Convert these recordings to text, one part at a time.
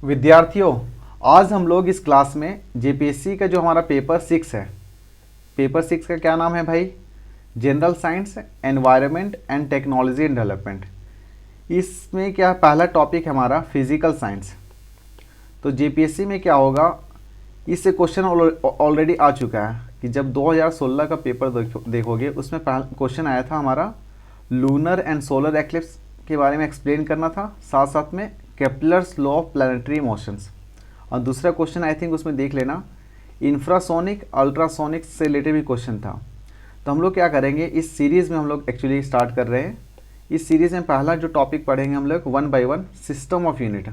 विद्यार्थियों, आज हम लोग इस क्लास में जेपीएससी का जो हमारा पेपर 6 है, पेपर 6 का क्या नाम है भाई? General science, environment and technology and development. इसमें क्या पहला टॉपिक है हमारा फिजिकल साइंस। तो जेपीएससी में क्या होगा, इससे क्वेश्चन ऑलरेडी आ चुका है कि जब 2016 का पेपर देखोगे उसमें पहला क्वेश्चन आया था हमारा लूनर एंड सोलर एक्लिप्स के बारे में एक्सप्लेन करना था, साथ साथ में Kepler's law of planetary motions. और दूसरा क्वेश्चन आई थिंक उसमें देख लेना, इंफ्रासोनिक अल्ट्रासोनिक से रिलेटेड भी क्वेश्चन था। तो हम लोग क्या करेंगे, इस सीरीज़ में हम लोग एक्चुअली स्टार्ट कर रहे हैं। इस सीरीज़ में पहला जो टॉपिक पढ़ेंगे हम लोग 1 बाय 1 सिस्टम ऑफ यूनिट।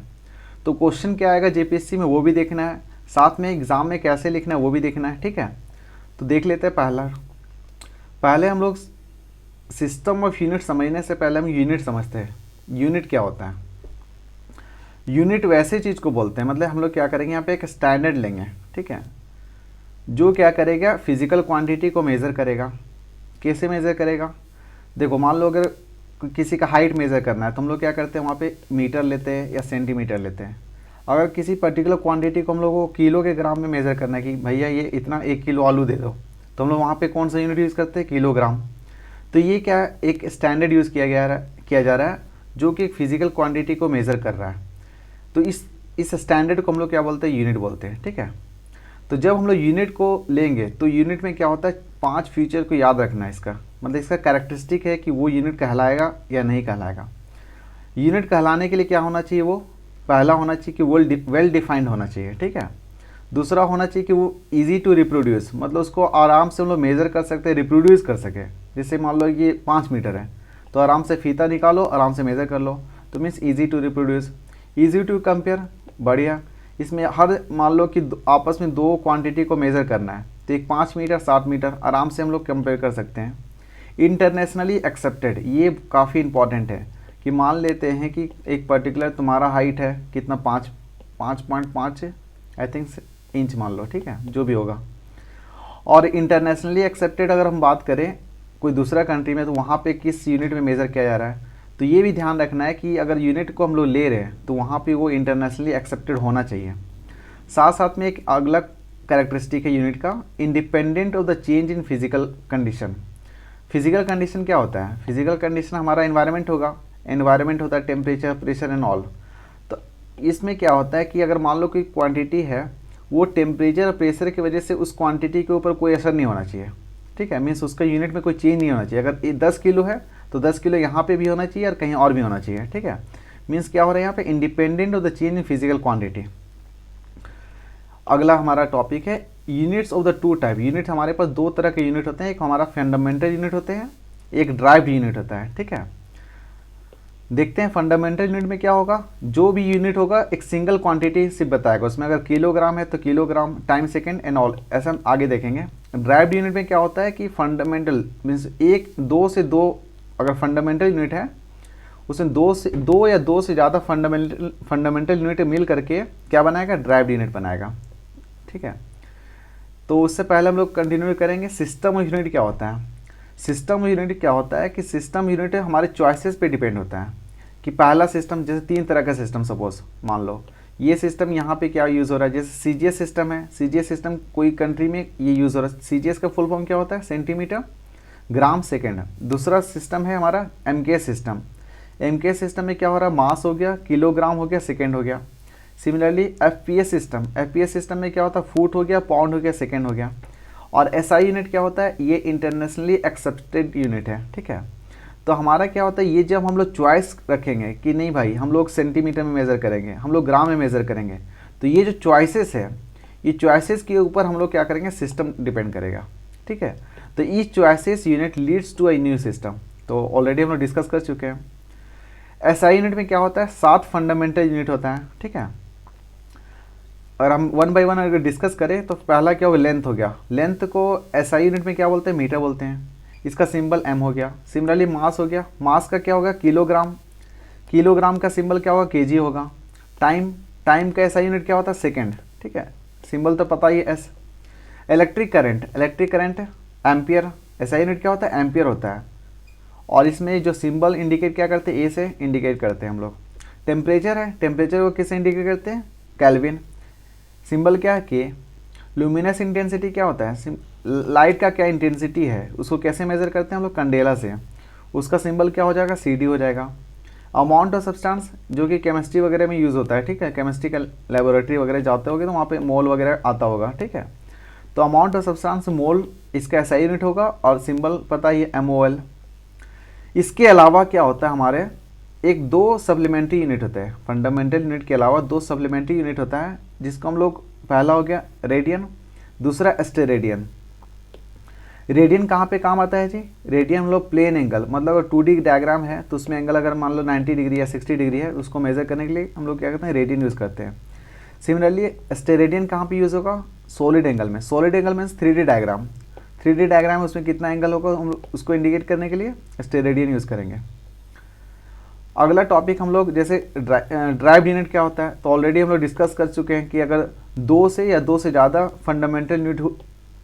तो क्वेश्चन क्या आएगा जेपीएससी में वो भी देखना है, साथ में एग्ज़ाम में कैसे लिखना है वो भी देखना है, ठीक है। तो देख लेते हैं पहले हम लोग सिस्टम ऑफ यूनिट समझने से पहले हम यूनिट समझते हैं। यूनिट क्या होता है? यूनिट वैसे चीज़ को बोलते हैं, मतलब हम लोग क्या करेंगे, यहाँ पे एक स्टैंडर्ड लेंगे, ठीक है, जो क्या करेगा, फिजिकल क्वांटिटी को मेज़र करेगा। कैसे मेज़र करेगा? देखो, मान लो अगर किसी का हाइट मेज़र करना है तो हम लोग क्या करते हैं, वहाँ पे मीटर लेते हैं या सेंटीमीटर लेते हैं। अगर किसी पर्टिकुलर क्वांटिटी को हम लोग को किलो के ग्राम में मेज़र करना है कि भैया ये इतना 1 किलो आलू दे दो, तो हम लोग वहाँ पे कौन सा यूनिट यूज़ करते हैं? किलोग्राम। तो ये क्या एक स्टैंडर्ड यूज़ किया जा रहा है जो कि एक फिजिकल क्वांटिटी को मेज़र कर रहा है। तो इस स्टैंडर्ड को हम लोग क्या बोलते हैं? यूनिट बोलते हैं, ठीक है। तो जब हम लोग यूनिट को लेंगे तो यूनिट में क्या होता है, 5 फीचर को याद रखना है। इसका मतलब इसका कैरेक्टरिस्टिक है कि वो यूनिट कहलाएगा या नहीं कहलाएगा। यूनिट कहलाने के लिए क्या होना चाहिए? वो पहला होना चाहिए कि वेल डिफाइंड होना चाहिए, ठीक है। दूसरा होना चाहिए कि वो इजी टू रिप्रोड्यूस, मतलब उसको आराम से हम लोग मेज़र कर सकते हैं, रिप्रोड्यूस कर सके। जैसे मान लो ये 5 मीटर है तो आराम से फीता निकालो, आराम से मेज़र कर लो, तो means easy to reproduce. Easy to compare, बढ़िया। इसमें हर मान लो कि आपस में 2 क्वांटिटी को मेज़र करना है तो एक 5 मीटर 7 मीटर आराम से हम लोग कंपेयर कर सकते हैं। इंटरनेशनली एक्सेप्टेड, ये काफ़ी इंपॉर्टेंट है कि मान लेते हैं कि एक पर्टिकुलर तुम्हारा हाइट है कितना, 5.5 आई थिंक इंच मान लो, ठीक है, जो भी होगा। और इंटरनेशनली एक्सेप्टेड अगर हम बात करें कोई दूसरा कंट्री में तो वहाँ पे किस यूनिट में मेज़र किया जा रहा है, तो ये भी ध्यान रखना है कि अगर यूनिट को हम लोग ले रहे हैं तो वहाँ पे वो इंटरनेशनली एक्सेप्टेड होना चाहिए। साथ साथ में एक अगला कैरेक्टरिस्टिक है यूनिट का, independent of the change in physical condition. Physical condition क्या होता है? फिजिकल कंडीशन हमारा एनवायरनमेंट होगा, एनवायरनमेंट होता है टेम्परेचर, प्रेशर एंड ऑल। तो इसमें क्या होता है कि अगर मान लो कोई क्वांटिटी है, वो टेम्परेचर और प्रेशर की वजह से उस क्वांटिटी के ऊपर कोई असर नहीं होना चाहिए, ठीक है। मीन्स उसका यूनिट में कोई चेंज नहीं होना चाहिए। अगर ये 10 किलो है तो 10 किलो यहाँ पे भी होना चाहिए और कहीं और भी होना चाहिए, ठीक है। मीन्स क्या हो रहा है यहाँ पे, independent of the change in physical quantity. अगला हमारा टॉपिक है units of the 2 type. Unit हमारे पास 2 तरह के यूनिट होते हैं, एक हमारा फंडामेंटल यूनिट होते हैं, एक ड्राइव्ड यूनिट होता है, ठीक है। देखते हैं फंडामेंटल यूनिट में क्या होगा। जो भी यूनिट होगा एक सिंगल क्वांटिटी सिर्फ बताएगा, उसमें अगर किलोग्राम है तो kilogram, time, second and all, ऐसा हम आगे देखेंगे। ड्राइव्ड यूनिट में क्या होता है कि फंडामेंटल मीन्स 2 से 2 अगर फंडामेंटल यूनिट है उसमें 2 या 2 से ज़्यादा फंडामेंटल यूनिट मिल करके क्या बनाएगा, ड्राइव्ड यूनिट बनाएगा, ठीक है। तो उससे पहले हम लोग कंटिन्यू करेंगे, सिस्टम ऑफ यूनिट क्या होता है। सिस्टम ऑफ यूनिट क्या होता है कि सिस्टम यूनिट हमारे चॉइसेस पे डिपेंड होता है कि पहला सिस्टम, जैसे 3 तरह का सिस्टम सपोज मान लो, ये सिस्टम यहाँ पे क्या यूज़ हो रहा है, जैसे सीजीएस सिस्टम है। सीजीएस सिस्टम कोई कंट्री में ये यूज़ हो रहा है। सीजीएस का फुल फॉर्म क्या होता है? Centimetre gram second. दूसरा सिस्टम है हमारा एमकेएस सिस्टम। एमकेएस सिस्टम में क्या हो रहा है, मास हो गया, किलोग्राम हो गया, सेकेंड हो गया। Similarly FPS system, FPS system में क्या होता है, फुट हो गया, पाउंड हो गया, सेकेंड हो गया। और एसआई यूनिट क्या होता है, ये इंटरनेशनली एक्सेप्टेड यूनिट है, ठीक है। तो हमारा क्या होता है, ये जब हम लोग चॉइस रखेंगे कि नहीं भाई हम लोग सेंटीमीटर में मेज़र करेंगे, हम लोग ग्राम में मेज़र करेंगे, तो ये जो चॉइसेस है, ये चॉइसेस के ऊपर हम लोग क्या करेंगे, सिस्टम डिपेंड करेगा, ठीक है। तो each choices unit leads to a new system, तो ऑलरेडी हम लोग डिस्कस कर चुके हैं। एसआई यूनिट में क्या होता है, 7 फंडामेंटल यूनिट होता है, ठीक है। और हम 1 बाय 1 अगर डिस्कस करें तो पहला क्या होगा, लेंथ हो गया। लेंथ को एसआई यूनिट में क्या बोलते हैं, मीटर बोलते हैं, इसका सिंबल एम हो गया। सिमिलरली मास हो गया, मास का क्या होगा, किलोग्राम। किलोग्राम का सिंबल क्या होगा, केजी होगा। टाइम, टाइम का एसआई यूनिट क्या होता है, सेकंड, ठीक है, सिंबल तो पता ही है, S. Electric current ampere, SI unit क्या होता है, एम्पियर होता है। और इसमें जो सिंबल इंडिकेट क्या करते हैं, ए से इंडिकेट करते हैं हम लोग। टेम्परेचर है, टेम्परेचर को किससे इंडिकेट करते हैं, केल्विन। सिंबल क्या है के। लुमिनस इंटेंसिटी क्या होता है, लाइट का क्या इंटेंसिटी है उसको कैसे मेज़र करते हैं हम लोग, कैंडेला से। उसका सिंबल क्या हो जाएगा, CD हो जाएगा। अमाउंट ऑफ सब्सटेंस जो कि केमिस्ट्री वगैरह में यूज़ होता है, ठीक है, केमिस्ट्री का लेबोरेटरी वगैरह जाते होगे तो वहाँ पे मोल वगैरह आता होगा, ठीक है। तो अमाउंट ऑफ सब्सटेंस मोल इसका SI यूनिट होगा और सिंबल पता ही है MOL। इसके अलावा क्या होता है हमारे, एक दो सप्लीमेंट्री यूनिट होते हैं, फंडामेंटल यूनिट के अलावा दो सप्लीमेंट्री यूनिट होता है, जिसको हम लोग, पहला हो गया रेडियन, दूसरा स्टेरेडियन। रेडियन कहाँ पे काम आता है जी, रेडियन हम लोग प्लेन एंगल, मतलब अगर 2D डायग्राम है तो उसमें एंगल अगर मान लो 90 डिग्री या 60 डिग्री है, उसको मेजर करने के लिए हम लोग क्या करते हैं, रेडियन यूज़ करते हैं। सिमिलरली स्टेरेडियन कहाँ पे यूज़ होगा, सॉलिड एंगल में। Solid angle means 3D diagram, 3D diagram में उसमें कितना एंगल होगा हम उसको इंडिकेट करने के लिए स्टेरेडियन यूज़ करेंगे। अगला टॉपिक हम लोग जैसे ड्राइव यूनिट क्या होता है, तो ऑलरेडी हम लोग डिस्कस कर चुके हैं कि अगर दो से या दो से ज़्यादा फंडामेंटल यूनिट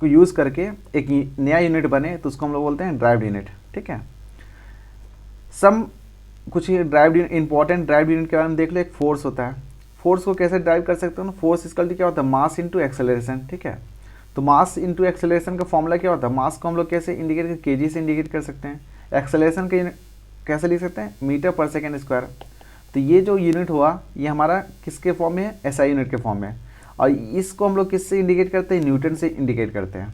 को यूज़ करके एक नया यूनिट बने तो उसको हम लोग बोलते हैं ड्राइव यूनिट, ठीक है। कुछ ड्राइव इंपॉर्टेंट ड्राइव यूनिट के बारे में देख लो। एक फोर्स होता है, फोर्स को कैसे ड्राइव कर सकते हो ना, फोर्स इक्वल टू क्या होता है, मास इंटू एक्सेलरेशन, ठीक है। तो मास इंटू एक्सेलरेशन का फॉर्मूला क्या होता है, मास को हम लोग कैसे इंडिकेट कर, केजी से इंडिकेट कर सकते हैं। एक्सेलरेशन के कैसे लिख सकते हैं, मीटर पर सेकेंड स्क्वायर। तो ये जो यूनिट हुआ ये हमारा किसके फॉर्म में है, SI यूनिट के फॉर्म में, और इसको हम लोग किससे इंडिकेट करते हैं, न्यूटन से इंडिकेट करते हैं।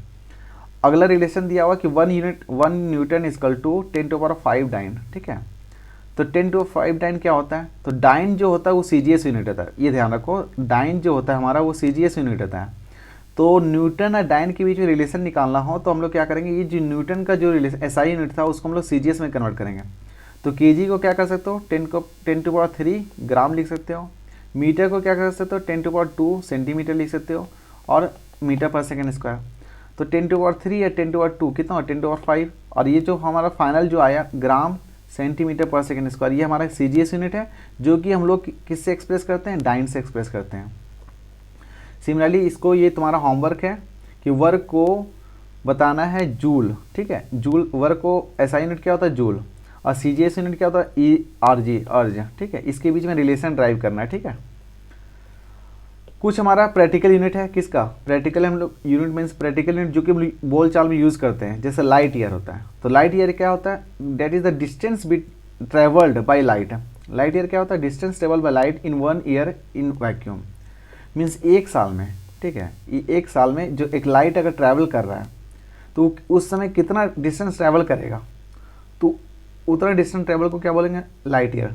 अगला रिलेशन दिया हुआ कि 1 न्यूटन इक्वल टू 10⁵ डाइन, ठीक है। तो 10⁵ डाइन क्या होता है, तो डाइन जो होता है वो CGS यूनिट होता है, ये ध्यान रखो, डाइन जो होता है हमारा वो CGS यूनिट होता है। तो न्यूटन और डाइन के बीच में रिलेशन निकालना हो तो हम लोग क्या करेंगे, ये जो न्यूटन का जो रिलेशन SI यूनिट था उसको हम लोग CGS में कन्वर्ट करेंगे। तो केजी को क्या कर सकते हो, 10⁻³ ग्राम लिख सकते हो। मीटर को क्या कर सकते हो, 10⁻² सेंटीमीटर लिख सकते हो, और मीटर पर सेकेंड स्क्वायर। तो 10⁻³ या 10⁻² कितना हो, 10⁵। और ये जो हमारा फाइनल जो आया ग्राम सेंटीमीटर पर सेकेंड स्क्वायर, ये हमारा CGS यूनिट है, जो कि हम लोग किससे एक्सप्रेस करते हैं, डाइन से एक्सप्रेस करते हैं। सिमिलरली इसको, ये तुम्हारा होमवर्क है कि वर्क को बताना है जूल, ठीक है। जूल वर्क को SI यूनिट क्या होता है, जूल, और CGS यूनिट क्या होता है, ERG, अर्ज, ठीक है। इसके बीच में रिलेशन ड्राइव करना है, ठीक है। कुछ हमारा प्रैक्टिकल यूनिट है, किसका, प्रैक्टिकल हम लोग यूनिट मीन्स प्रैक्टिकल यूनिट जो कि हम बोल चाल में यूज़ करते हैं, जैसे लाइट ईयर होता है। तो लाइट ईयर क्या होता है, that is the distance travelled by light. Light year क्या होता है, distance travelled by light in 1 year in vacuum, means एक साल में, ठीक है। एक साल में जो एक लाइट अगर ट्रैवल कर रहा है तो उस समय कितना डिस्टेंस ट्रैवल करेगा, तो उतना डिस्टेंस ट्रैवल को क्या बोलेंगे, लाइट ईयर।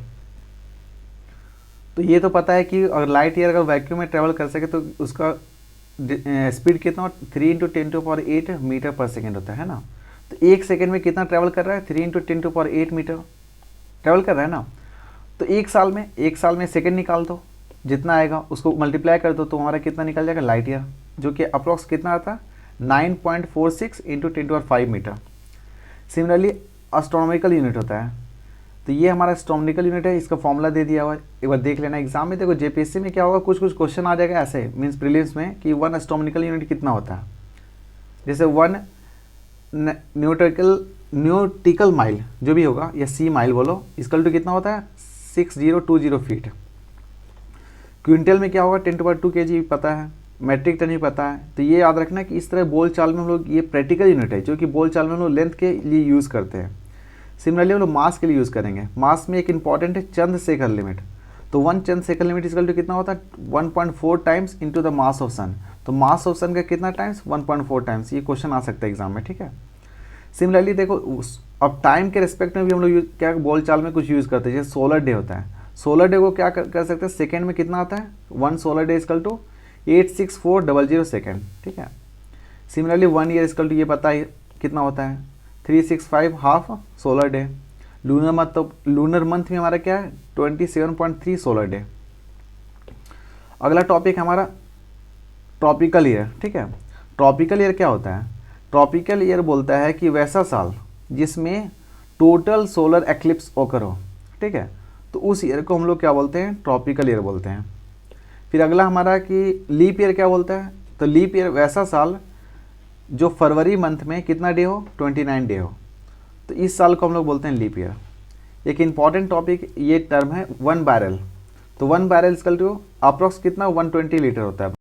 तो ये तो पता है कि अगर लाइट ईयर अगर वैक्यूम में ट्रैवल कर सके तो उसका स्पीड कितना, 3 × 10⁸ मीटर पर सेकेंड होता है ना। तो एक सेकेंड में कितना ट्रैवल कर रहा है, 3 × 10⁸ मीटर ट्रैवल कर रहा है ना। तो एक साल में सेकेंड निकाल दो, जितना आएगा उसको मल्टीप्लाई कर दो तो हमारा कितना निकल जाएगा, लाइट ईयर, जो कि अप्रॉक्स कितना आता है, 9.46 × 10⁵ मीटर। सिमिलरली एस्ट्रोनॉमिकल यूनिट होता है, तो ये हमारा एस्ट्रोनॉमिकल यूनिट है, इसका फॉर्मूला दे दिया हुआ है, एक बार देख लेना एग्जाम में। देखो JPSC में क्या होगा, कुछ क्वेश्चन आ जाएगा ऐसे, मीन्स प्रीलिम्स में, कि 1 एस्ट्रोनॉमिकल यूनिट कितना होता है। जैसे 1 न्यूटिकल माइल जो भी होगा, या C माइल बोलो, इसकल टू कितना होता है, 6020 फीट। क्विंटल में क्या होगा, 10⁻² kg पता है, मैट्रिक टन ही पता है। तो ये याद रखना कि इस तरह बोल चाल में हम लोग, ये प्रैक्टिकल यूनिट है जो कि बोल चाल में हम लोग लेंथ के लिए यूज़ करते हैं। सिमिलरली हम लोग मास के लिए यूज़ करेंगे। मास में एक इंपॉर्टेंट है चंद्रशेखर लिमिट। तो 1 चंद्रशेखर लिमिट इक्वल टू कितना होता है, 1.4 times into the mass of sun. तो मास ऑफ सन का कितना टाइम्स, 1.4 टाइम्स। ये क्वेश्चन आ सकता है एग्जाम में, ठीक है। सिमिलरली देखो अब टाइम के रिस्पेक्ट में भी हम लोग क्या बोल चाल में कुछ यूज़ करते हैं, जैसे सोलर डे होता है। सोलर डे को क्या कर सकते हैं, सेकेंड में कितना आता है, 1 solar day equal to 86400 second, ठीक है। सिमिलरली 1 ईयर इक्वल टू, ये पता है कितना होता है, 365 half solar day. Lunar month, तो लूनर मंथ में हमारा क्या है, 27.3 सोलर डे। अगला टॉपिक हमारा ट्रॉपिकल ईयर, ठीक है। ट्रॉपिकल ईयर क्या होता है, ट्रॉपिकल ईयर बोलता है कि वैसा साल जिसमें टोटल सोलर एक्लिप्स ओकर हो, ठीक है। तो उस ईयर को हम लोग क्या बोलते हैं, ट्रॉपिकल ईयर बोलते हैं। फिर अगला हमारा कि लीप ईयर क्या बोलता है, तो लीप ईयर वैसा साल जो फरवरी मंथ में कितना डे हो, 29 डे हो। तो इस साल को हम लोग बोलते हैं लीप ईयर। एक इम्पॉर्टेंट टॉपिक ये टर्म है 1 बैरल। तो 1 बैरल इजकल टू अप्रॉक्स कितना 120 लीटर होता है।